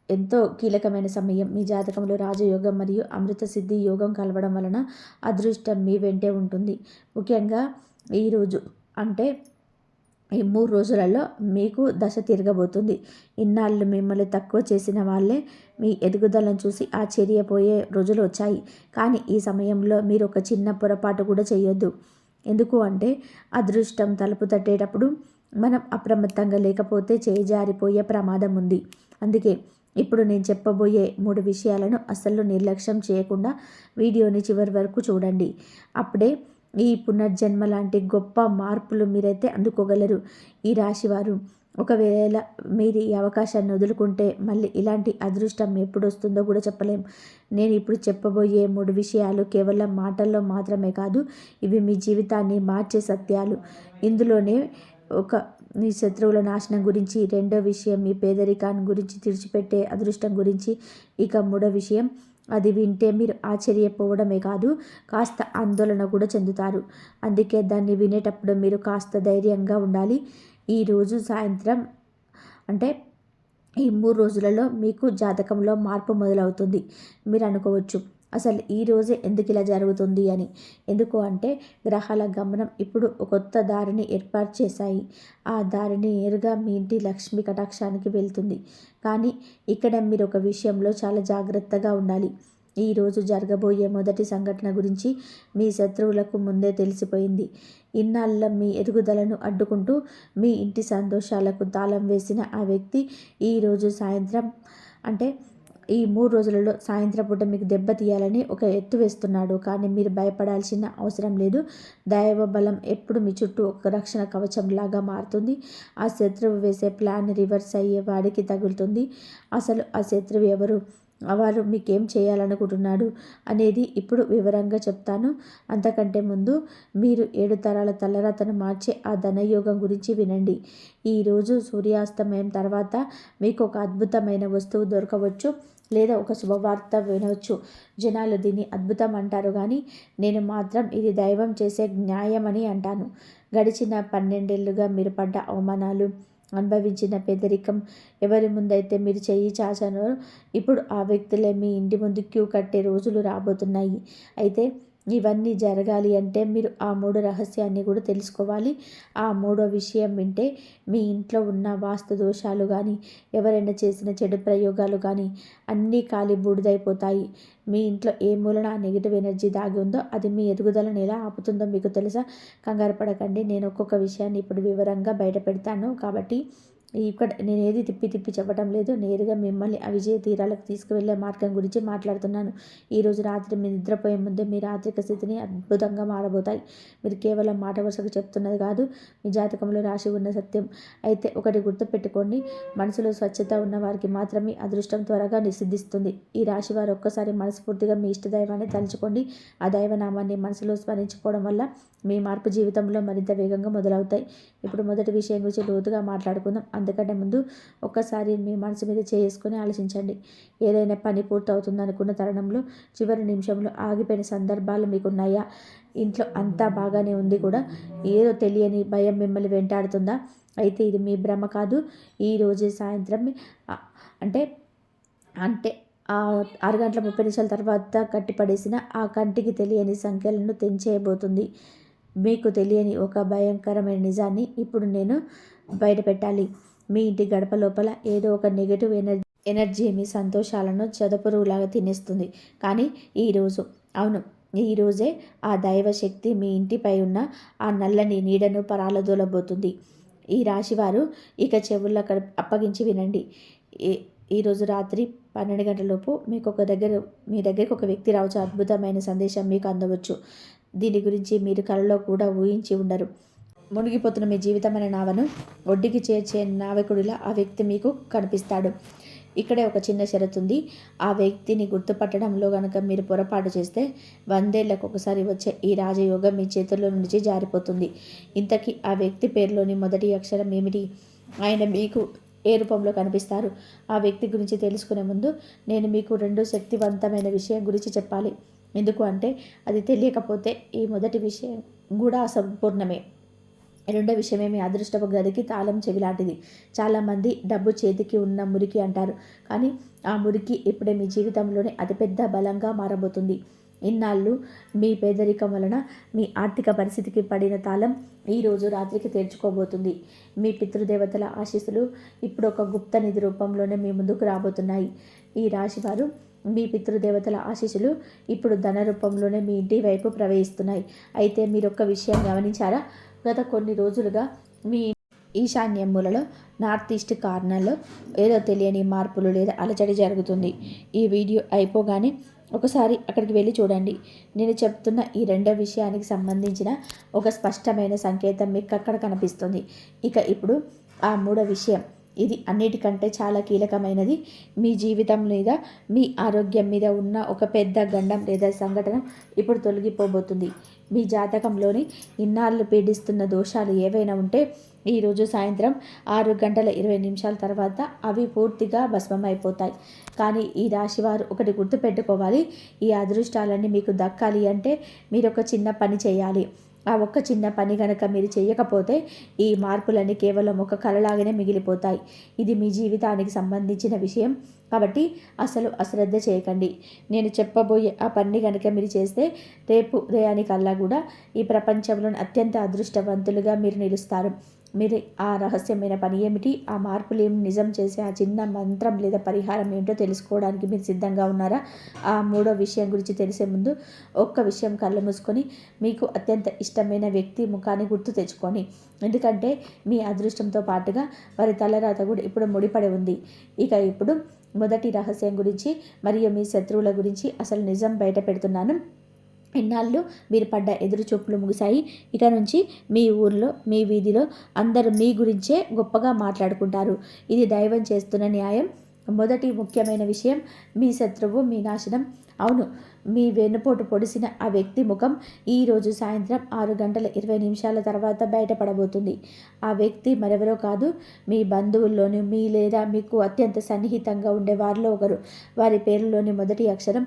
ఎంతో కీలకమైన సమయం. మీ జాతకంలో రాజయోగం మరియు అమృత సిద్ధి యోగం కలవడం వలన అదృష్టం మీ వెంటే ఉంటుంది. ముఖ్యంగా ఈరోజు అంటే ఈ 3 రోజులలో మీకు దశ తిరగబోతుంది. ఇన్నాళ్ళు మిమ్మల్ని తక్కువ చేసిన వాళ్ళే మీ ఎదుగుదలను చూసి ఆశ్చర్యపోయే రోజులు వచ్చాయి. కానీ ఈ సమయంలో మీరు ఒక చిన్న పొరపాటు కూడా చేయొద్దు. ఎందుకు అంటే అదృష్టం తలుపు తట్టేటప్పుడు మనం అప్రమత్తంగా లేకపోతే చేజారిపోయే ప్రమాదం ఉంది. అందుకే ఇప్పుడు నేను చెప్పబోయే 3 విషయాలను అస్సలు నిర్లక్ష్యం చేయకుండా వీడియోని చివరి వరకు చూడండి. అప్పుడే ఈ పునర్జన్మ లాంటి గొప్ప మార్పులు మీరైతే అందుకోగలరు. ఈ రాశివారు ఒకవేళ మీరు ఈ అవకాశాన్ని వదులుకుంటే మళ్ళీ ఇలాంటి అదృష్టం ఎప్పుడు వస్తుందో కూడా చెప్పలేం. నేను ఇప్పుడు చెప్పబోయే 3 విషయాలు కేవలం మాటల్లో మాత్రమే కాదు, ఇవి మీ జీవితాన్ని మార్చే సత్యాలు. ఇందులోనే మీ శత్రువుల నాశనం గురించి, రెండో విషయం మీ పేదరికాన్ని గురించి, తుడిచిపెట్టే అదృష్టం గురించి, ఇక 3వ విషయం, అది వింటే మీరు ఆశ్చర్యపోవడమే కాదు కాస్త ఆందోళన కూడా చెందుతారు. అందుకే దాన్ని వినేటప్పుడు మీరు కాస్త ధైర్యంగా ఉండాలి. ఈరోజు సాయంత్రం అంటే ఈ 3 రోజులలో మీకు జాతకంలో మార్పు మొదలవుతుంది. మీరు అనుకోవచ్చు, అసలు ఈ రోజే ఎందుకు ఇలా జరుగుతుంది అని. ఎందుకు అంటే గ్రహాల గమనం ఇప్పుడు ఒక కొత్త దారిని ఏర్పాటు చేశాయి. ఆ దారిని నేరుగా మీ ఇంటి లక్ష్మి కటాక్షానికి వెళ్తుంది. కానీ ఇక్కడ మీరు ఒక విషయంలో చాలా జాగ్రత్తగా ఉండాలి. ఈరోజు జరగబోయే మొదటి సంఘటన గురించి మీ శత్రువులకు ముందే తెలిసిపోయింది. ఇన్నాళ్ళ మీ ఎదుగుదలను అడ్డుకుంటూ మీ ఇంటి సంతోషాలకు తాళం వేసిన ఆ వ్యక్తి ఈరోజు సాయంత్రం అంటే ఈ 3 రోజులలో సాయంత్రం పూట మీకు దెబ్బతీయాలని ఒక ఎత్తు వేస్తున్నాడు. కానీ మీరు భయపడాల్సిన అవసరం లేదు. దైవ బలం ఎప్పుడు మీ చుట్టూ ఒక రక్షణ కవచంలాగా మారుతుంది. ఆ శత్రువు వేసే ప్లాన్ రివర్స్ అయ్యే వాడికి తగులుతుంది. అసలు ఆ శత్రువు ఎవరు, వారు మీకేం చేయాలనుకుంటున్నాడు అనేది ఇప్పుడు వివరంగా చెప్తాను. అంతకంటే ముందు మీరు 7 తరాల తలరాతను మార్చే ఆ ధనయోగం గురించి వినండి. ఈరోజు సూర్యాస్తమయం తర్వాత మీకు ఒక అద్భుతమైన వస్తువు దొరకవచ్చు, లేదా ఒక శుభవార్త వినవచ్చు. జనాలు దీన్ని అద్భుతం అంటారు, కానీ నేను మాత్రం ఇది దైవం చేసే న్యాయమని అంటాను. గడిచిన 12 ఏళ్లుగా మీరు పడ్డ అవమానాలు, అనుభవించిన పేదరికం, ఎవరి ముందైతే మీరు చెయ్యి చాచారో ఇప్పుడు ఆ వ్యక్తులే మీ ఇంటి ముందు క్యూ కట్టే రోజులు రాబోతున్నాయి. అయితే ఇవన్నీ జరగాలి అంటే మీరు ఆ 3 రహస్యాన్ని కూడా తెలుసుకోవాలి. ఆ 3వ విషయం వింటే మీ ఇంట్లో ఉన్న వాస్తు దోషాలు కానీ, ఎవరైనా చేసిన చెడు ప్రయోగాలు కానీ అన్నీ కాలి బూడిదైపోతాయి. మీ ఇంట్లో ఏ మూలన ఆ నెగిటివ్ ఎనర్జీ దాగి ఉందో అది మీ ఎదుగుదలను ఎలా ఆపుతుందో మీకు తెలుసా? కంగారు పడకండి, నేను ఒక్కొక్క విషయాన్ని ఇప్పుడు వివరంగా బయట పెడతాను. కాబట్టి ఇక్కడ నేను ఏది తిప్పి తిప్పి చెప్పడం లేదు. నేరుగా మిమ్మల్ని ఆ విజయ తీరాలకు తీసుకువెళ్ళే మార్గం గురించి మాట్లాడుతున్నాను. ఈరోజు రాత్రి మీరు నిద్రపోయే ముందే మీ ఆర్థిక స్థితిని అద్భుతంగా మారబోతాయి. మీరు కేవలం మాట వరుసకు చెప్తున్నది కాదు, మీ జాతకంలో రాసి ఉన్న సత్యం. అయితే ఒకటి గుర్తుపెట్టుకోండి, మనసులో స్వచ్ఛత ఉన్న వారికి మాత్రమే అదృష్టం త్వరగా సిద్ధిస్తుంది. ఈ రాశి వారు ఒక్కసారి మనస్ఫూర్తిగా మీ ఇష్టదైవాన్ని తలుచుకోండి. ఆ దైవనామాన్ని మనసులో స్మరించుకోవడం వల్ల మీ మార్పు జీవితంలో మరింత వేగంగా మొదలవుతాయి. ఇప్పుడు మొదటి విషయం గురించి లోతుగా మాట్లాడుకుందాం. అందుకంటే ముందు ఒక్కసారి మీ మనసు మీద చేసుకొని ఆలోచించండి. ఏదైనా పని పూర్తవుతుంది అనుకున్న తరుణంలో చివరి నిమిషంలో ఆగిపోయిన సందర్భాలు మీకున్నాయా? ఇంట్లో అంతా బాగానే ఉంది కూడా ఏదో తెలియని భయం మిమ్మల్ని వెంటాడుతుందా? అయితే ఇది మీ భ్రమ కాదు. ఈరోజే సాయంత్రం అంటే అంటే 6 గంటల 30 నిమిషాల తర్వాత కట్టిపడేసిన ఆ కంటికి తెలియని సంఖ్యలను తెంచేయబోతుంది. మీకు తెలియని ఒక భయంకరమైన నిజాన్ని ఇప్పుడు నేను బయట పెట్టాలి. మీ ఇంటి గడప లోపల ఏదో ఒక నెగటివ్ ఎనర్జీ మీ సంతోషాలను చెదపురుగులాగా తినేస్తుంది. కానీ ఈరోజే ఆ దైవశక్తి మీ ఇంటిపై ఉన్న ఆ నల్లని నీడను పరాలదోలబోతుంది. ఈ రాశివారు ఇక చెవుల్లో అప్పగించి వినండి. ఈరోజు రాత్రి 12 గంటలలోపు మీ దగ్గరికి ఒక వ్యక్తి రావచ్చు. అద్భుతమైన సందేశం మీకు అందవచ్చు. దీని గురించి మీరు కలలో కూడా ఊహించి ఉండరు. మునిగిపోతున్న మీ జీవితం అనే నావను ఒడ్డుకి చేర్చే నావికుడిలా ఆ వ్యక్తి మీకు కనిపిస్తాడు. ఇక్కడే ఒక చిన్న షరతు ఉంది. ఆ వ్యక్తిని గుర్తుపట్టడంలో కనుక మీరు పొరపాటు చేస్తే 100 ఏళ్లకు ఒకసారి వచ్చే ఈ రాజయోగం మీ చేతుల్లో నుంచి జారిపోతుంది. ఇంతకీ ఆ వ్యక్తి పేరులోని మొదటి అక్షరం ఏమిటి? ఆయన మీకు ఏ రూపంలో కనిపిస్తారు? ఆ వ్యక్తి గురించి తెలుసుకునే ముందు నేను మీకు 2 శక్తివంతమైన విషయం గురించి చెప్పాలి. ఎందుకు అంటే అది తెలియకపోతే ఈ మొదటి విషయం కూడా అసంపూర్ణమే. రెండో విషయమే మీ అదృష్టపు గదికి తాళం చెవి లాంటిది. చాలామంది డబ్బు చేతికి ఉన్న మురికి అంటారు, కానీ ఆ మురికి ఇప్పుడే మీ జీవితంలోనే అతిపెద్ద బలంగా మారబోతుంది. ఇన్నాళ్ళు మీ పేదరికం వలన మీ ఆర్థిక పరిస్థితికి పడిన తాళం ఈరోజు రాత్రికి తెరుచుకోబోతుంది. మీ పితృదేవతల ఆశీస్సులు ఇప్పుడు ఒక గుప్త నిధి రూపంలోనే మీ ముందుకు రాబోతున్నాయి. ఈ రాశివారు మీ పితృదేవతల ఆశీస్సులు ఇప్పుడు ధన రూపంలోనే మీ ఇంటి వైపు ప్రవహిస్తున్నాయి. అయితే మీరు ఒక్క విషయం గమనించారా? గత కొన్ని రోజులుగా మీ ఈశాన్య మూలలో నార్త్ ఈస్ట్ కార్నర్లో ఏదో తెలియని మార్పులు లేదా అలజడి జరుగుతుంది. ఈ వీడియో అయిపోగానే ఒకసారి అక్కడికి వెళ్ళి చూడండి. నేను చెప్తున్న ఈ రెండో విషయానికి సంబంధించిన ఒక స్పష్టమైన సంకేతం మీకు అక్కడ కనిపిస్తుంది. ఇప్పుడు ఆ 3వ విషయం, ఇది అన్నిటికంటే చాలా కీలకమైనది. మీ జీవితం మీద, మీ ఆరోగ్యం మీద ఉన్న ఒక పెద్ద గండం లేదా సంఘటన ఇప్పుడు తొలగిపోబోతుంది. మీ జాతకంలోని ఇన్నాళ్ళు పీడిస్తున్న దోషాలు ఏవైనా ఉంటే ఈరోజు సాయంత్రం 6 గంటల 20 నిమిషాల తర్వాత అవి పూర్తిగా భస్మమైపోతాయి. కానీ ఈ రాశివారు ఒకటి గుర్తుపెట్టుకోవాలి, ఈ అదృష్టాలన్నీ మీకు దక్కాలి అంటే మీరు ఒక చిన్న పని చేయాలి. ఆ ఒక్క చిన్న పని గనక మీరు చేయకపోతే ఈ మార్పులన్నీ కేవలం ఒక కలలాగానే మిగిలిపోతాయి. ఇది మీ జీవితానికి సంబంధించిన విషయం కాబట్టి అసలు అశ్రద్ధ చేయకండి. నేను చెప్పబోయే ఆ పని కనుక మీరు చేస్తే రేపు ఉదయానికల్లా కూడా ఈ ప్రపంచంలోని అత్యంత అదృష్టవంతులుగా మీరు నిలుస్తారు. మీరు ఆ రహస్యమైన పని ఏమిటి, ఆ మార్పులు ఏమి, నిజం చేసే ఆ చిన్న మంత్రం లేదా పరిహారం ఏంటో తెలుసుకోవడానికి మీరు సిద్ధంగా ఉన్నారా? ఆ మూడో విషయం గురించి తెలిసే ముందు ఒక్క విషయం కళ్ళు మూసుకొని మీకు అత్యంత ఇష్టమైన వ్యక్తి ముఖాన్ని గుర్తు తెచ్చుకొని, ఎందుకంటే మీ అదృష్టంతో పాటుగా వారి తలరాత కూడా ఇప్పుడు ముడిపడి ఉంది. ఇక ఇప్పుడు మొదటి రహస్యం గురించి మరియు మీ శత్రువుల గురించి అసలు నిజం బయట పెడుతున్నాను. ఇన్నాళ్ళు మీరు పడ్డ ఎదురు చూపులు ముగిశాయి. ఇక నుంచి మీ ఊర్లో, మీ వీధిలో అందరూ మీ గురించే గొప్పగా మాట్లాడుకుంటారు. ఇది దైవం చేస్తున్న న్యాయం. మొదటి ముఖ్యమైన విషయం, మీ శత్రువు మీ నాశనం. అవును, మీ వెన్నుపోటు పొడిసిన ఆ వ్యక్తి ముఖం ఈరోజు సాయంత్రం 6:20 తర్వాత బయటపడబోతుంది. ఆ వ్యక్తి మరెవరో కాదు, మీ బంధువుల్లోని మీ లేదా మీకు అత్యంత సన్నిహితంగా ఉండే వారిలో ఒకరు. వారి పేరులోని మొదటి అక్షరం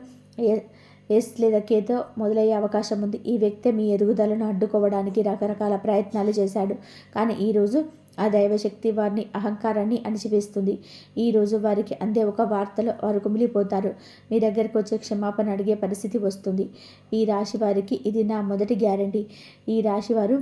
ఎస్ లేదా కేతో మొదలయ్యే అవకాశం ఉంది. ఈ వ్యక్తి మీ ఎదుగుదలను అడ్డుకోవడానికి రకరకాల ప్రయత్నాలు చేశాడు. కానీ ఈరోజు ఆ దైవశక్తి వారిని అహంకారాన్ని అణిచివేస్తుంది. ఈరోజు వారికి అందే ఒక వార్తలో వారు కుమిలిపోతారు. మీ దగ్గరకు వచ్చే క్షమాపణ అడిగే పరిస్థితి వస్తుంది. ఈ రాశి వారికి ఇది నా మొదటి గ్యారంటీ. ఈ రాశి వారు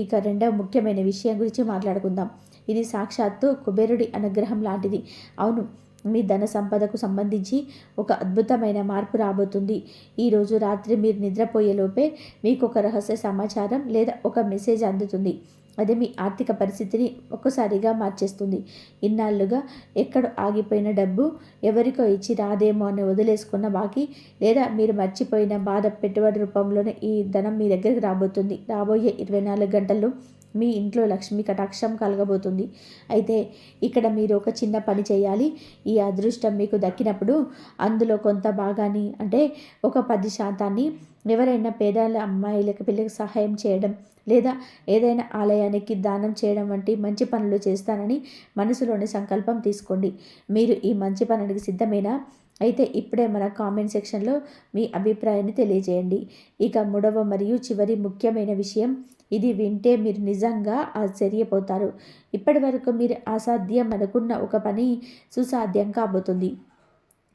ఇక రెండవ ముఖ్యమైన విషయం గురించి మాట్లాడుకుందాం. ఇది సాక్షాత్తు కుబేరుడి అనుగ్రహం లాంటిది. అవును, మీ ధన సంపదకు సంబంధించి ఒక అద్భుతమైన మార్పు రాబోతుంది. ఈరోజు రాత్రి మీరు నిద్రపోయేలోపే మీకు ఒక రహస్య సమాచారం లేదా ఒక మెసేజ్ అందుతుంది. అది మీ ఆర్థిక పరిస్థితిని ఒక్కసారిగా మార్చేస్తుంది. ఇన్నాళ్ళుగా ఎక్కడో ఆగిపోయిన డబ్బు, ఎవరికో ఇచ్చి రాదేమో అని వదిలేసుకున్న బాకీ, లేదా మీరు మర్చిపోయిన బాధ పెట్టుబడి రూపంలోనే ఈ ధనం మీ దగ్గరికి రాబోతుంది. రాబోయే 24 గంటల్లో మీ ఇంట్లో లక్ష్మీ కటాక్షం కలగబోతుంది. అయితే ఇక్కడ మీరు ఒక చిన్న పని చేయాలి. ఈ అదృష్టం మీకు దక్కినప్పుడు అందులో కొంత భాగాన్ని, అంటే ఒక 10% ఎవరైనా పేదల అమ్మాయిలకు పిల్లలకు సహాయం చేయడం, లేదా ఏదైనా ఆలయానికి దానం చేయడం వంటి మంచి పనులు చేస్తానని మనసులోని సంకల్పం తీసుకోండి. మీరు ఈ మంచి పనునికి సిద్ధమేనా? అయితే ఇప్పుడే మన కామెంట్ సెక్షన్లో మీ అభిప్రాయాన్ని తెలియజేయండి. ఇక మూడవ మరియు చివరి ముఖ్యమైన విషయం, ఇది వింటే మీరు నిజంగా ఆశ్చర్యపోతారు. ఇప్పటి వరకు మీరు అసాధ్యం అనుకున్న ఒక పని సుసాధ్యం కాబోతుంది.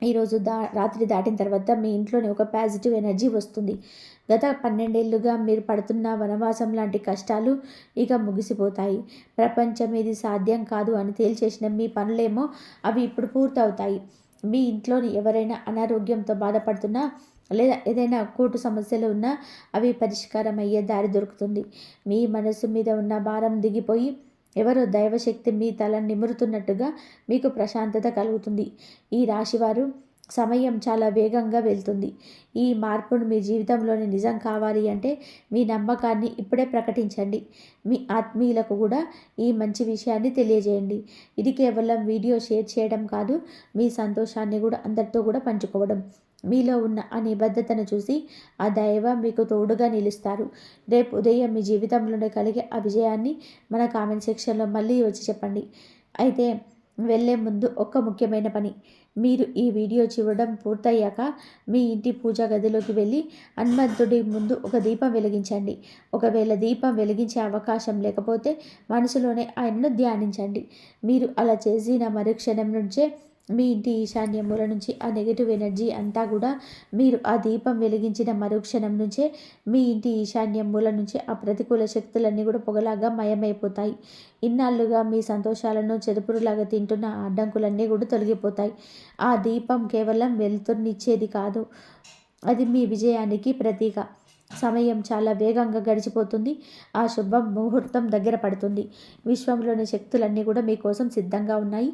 ఈరోజు రాత్రి దాటిన తర్వాత మీ ఇంట్లోనే ఒక పాజిటివ్ ఎనర్జీ వస్తుంది. గత 12 ఏళ్ళుగా మీరు పడుతున్న వనవాసం లాంటి కష్టాలు ఇక ముగిసిపోతాయి. ప్రపంచం ఇది సాధ్యం కాదు అని తేల్చేసిన మీ పనులేమో అవి ఇప్పుడు పూర్తవుతాయి. మీ ఇంట్లోని ఎవరైనా అనారోగ్యంతో బాధపడుతున్నా, లేదా ఏదైనా కోర్టు సమస్యలు ఉన్నా అవి పరిష్కారం అయ్యే దారి దొరుకుతుంది. మీ మనసు మీద ఉన్న భారం దిగిపోయి ఎవరో దైవశక్తి మీ తల నిమురుతున్నట్టుగా మీకు ప్రశాంతత కలుగుతుంది. ఈ రాశివారు సమయం చాలా వేగంగా వెళ్తుంది. ఈ మార్పును మీ జీవితంలోని నిజం కావాలి అంటే మీ నమ్మకాన్ని ఇప్పుడే ప్రకటించండి. మీ ఆత్మీయులకు కూడా ఈ మంచి విషయాన్ని తెలియజేయండి. ఇది కేవలం వీడియో షేర్ చేయడం కాదు, మీ సంతోషాన్ని కూడా అందరితో కూడా పంచుకోవడం. మీలో ఉన్న ఆ నిబద్ధతను చూసి ఆ దైవం మీకు తోడుగా నిలుస్తారు. రేపు ఉదయం మీ జీవితంలోనే కలిగే ఆ విజయాన్ని మన కామెంట్ సెక్షన్లో మళ్ళీ వచ్చి చెప్పండి. అయితే వెళ్ళే ముందు ఒక ముఖ్యమైన పని, మీరు ఈ వీడియో చూడడం పూర్తయ్యాక మీ ఇంటి పూజా గదిలోకి వెళ్ళి హనుమంతుడి ముందు ఒక దీపం వెలిగించండి. ఒకవేళ దీపం వెలిగించే అవకాశం లేకపోతే మనసులోనే ఆయనను ధ్యానించండి. మీరు అలా చేసిన మరుక్షణం నుంచే మీ ఇంటి ఈశాన్య మూల నుంచి ఆ నెగిటివ్ ఎనర్జీ అంతా కూడా, మీరు ఆ దీపం వెలిగించిన మరుక్షణం నుంచే మీ ఇంటి ఈశాన్య మూల నుంచి ఆ ప్రతికూల శక్తులన్నీ కూడా పొగలాగా మయమైపోతాయి. ఇన్నాళ్ళుగా మీ సంతోషాలను చెదుపురులాగా తింటున్న అడ్డంకులన్నీ కూడా తొలగిపోతాయి. ఆ దీపం కేవలం వెలుతురునిచ్చేది కాదు, అది మీ విజయానికి ప్రతీక. సమయం చాలా వేగంగా గడిచిపోతుంది. ఆ శుభ ముహూర్తం దగ్గర పడుతుంది. విశ్వంలోని శక్తులన్నీ కూడా మీకోసం సిద్ధంగా ఉన్నాయి.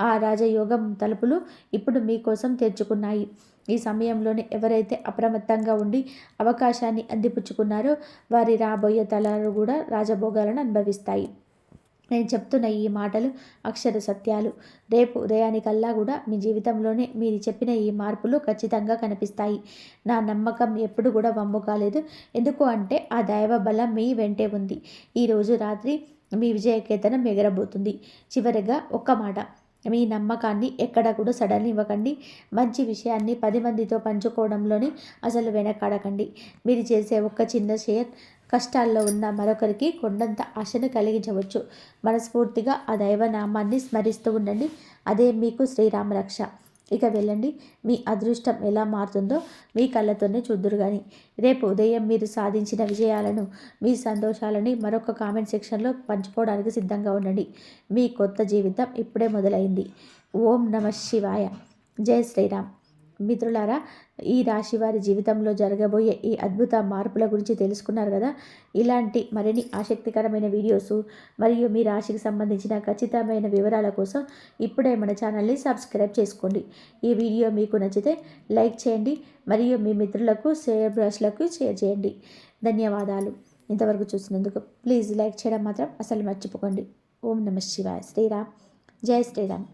ఆ రాజయోగం తలుపులు ఇప్పుడు మీకోసం తెరుచుకున్నాయి. ఈ సమయంలోనే ఎవరైతే అప్రమత్తంగా ఉండి అవకాశాన్ని అందిపుచ్చుకున్నారో వారి రాబోయే తరాలు కూడా రాజభోగాలను అనుభవిస్తాయి. నేను చెప్తున్న ఈ మాటలు అక్షర సత్యాలు. రేపు ఉదయానికల్లా కూడా మీ జీవితంలోనే మీరు చెప్పిన ఈ మార్పులు ఖచ్చితంగా కనిపిస్తాయి. నా నమ్మకం ఎప్పుడు కూడా వమ్ము కాలేదు. ఎందుకు అంటే ఆ దైవ బలం మీ వెంటే ఉంది. ఈరోజు రాత్రి మీ విజయకేతనం ఎగరబోతుంది. చివరిగా ఒక్క మాట, మీ నమ్మకాన్ని ఎక్కడ కూడా సడన్ ఇవ్వకండి. మంచి విషయాన్ని 10 మందితో పంచుకోవడంలోని అసలు వెనకాడకండి. మీరు చేసే ఒక్క చిన్న షేర్ కష్టాల్లో ఉన్న మరొకరికి కొండంత ఆశను కలిగించవచ్చు. మనస్ఫూర్తిగా ఆ దైవనామాన్ని స్మరిస్తూ ఉండండి. అదే మీకు శ్రీరామ రక్ష. ఇక వెళ్ళండి, మీ అదృష్టం ఎలా మారుతుందో మీ కళ్ళతోనే చూద్దురు కానీ. రేపు ఉదయం మీరు సాధించిన విజయాలను, మీ సంతోషాలని మరొక కామెంట్ సెక్షన్లో పంచుకోవడానికి సిద్ధంగా ఉండండి. మీ కొత్త జీవితం ఇప్పుడే మొదలైంది. ఓం నమ శివాయ. జై శ్రీరామ్. మిత్రులారా, ఈ రాశి వారి జీవితంలో జరగబోయే ఈ అద్భుత మార్పుల గురించి తెలుసుకున్నారు కదా. ఇలాంటి మరిన్ని ఆసక్తికరమైన వీడియోస్ మరియు మీ రాశికి సంబంధించిన ఖచ్చితమైన వివరాల కోసం ఇప్పుడే మన ఛానల్ని సబ్స్క్రైబ్ చేసుకోండి. ఈ వీడియో మీకు నచ్చితే లైక్ చేయండి మరియు మీ మిత్రులకు బ్రష్లకు షేర్ చేయండి. ధన్యవాదాలు. ఇంతవరకు చూసినందుకు ప్లీజ్ లైక్ చేయడం మాత్రం అసలు మర్చిపోకండి. ఓం నమ శివాయ. శ్రీరామ్. జై శ్రీరామ్.